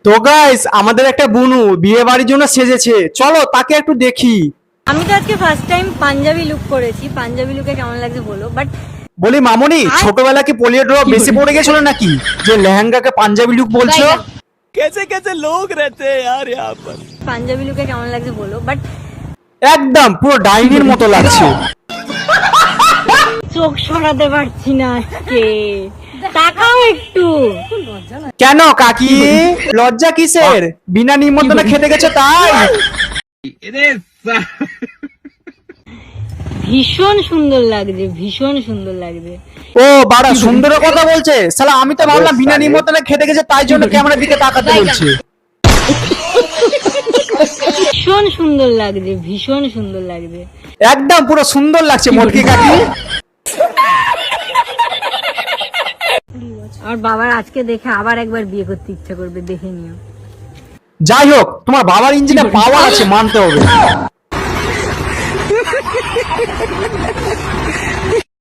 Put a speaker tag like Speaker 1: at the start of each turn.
Speaker 1: তো গাইস আমাদের একটা বুনু বিয়ে বাড়ির জন্য সেজেছে, চলো তাকে একটু দেখি।
Speaker 2: আমি তো আজকে ফার্স্ট টাইম পাঞ্জাবি লুক করেছি। পাঞ্জাবি লুকে কেমন লাগছে বলো। বাট
Speaker 1: বলি মামনি, ছোটবেলা কি পোলিও ড্রপ বেশি পড়ে গেছিল নাকি যে লেহেঙ্গাকে পাঞ্জাবি লুক বলছো?
Speaker 3: कैसे कैसे लोग रहते हैं यार यहाँ पर।
Speaker 2: পাঞ্জাবি লুকে কেমন লাগছে বলো। বাট
Speaker 1: একদম পুরো ডাইনির মতো লাগছে।
Speaker 2: চোখ সরাতে পারছি না আজকে। তাকাও একটু।
Speaker 1: কেন কাকি, লজ্জা কিসের? বিনা নিমন্ত্রণে খেতে গেছে তাই?
Speaker 2: ভীষণ সুন্দর লাগছে, ভীষণ সুন্দর লাগছে।
Speaker 1: ও বাড়া সুন্দরের কথা বলছে শালা, আমি তো ভাবলাম বিনা নিমন্ত্রণে খেতে গেছে তাই জন্য ক্যামেরার দিকে তাকাতে বলছে।
Speaker 2: ভীষণ সুন্দর লাগছে, ভীষণ সুন্দর লাগছে।
Speaker 1: একদম পুরো সুন্দর লাগছে মোটকি কাকি।
Speaker 2: আর বাবার আজকে দেখে আবার একবার বিয়ে করতে ইচ্ছা করবে, দেখে নিও।
Speaker 1: যাই হোক, তোমার বাবার ইঞ্জিনে পাওয়ার আছে, মানতে হবে।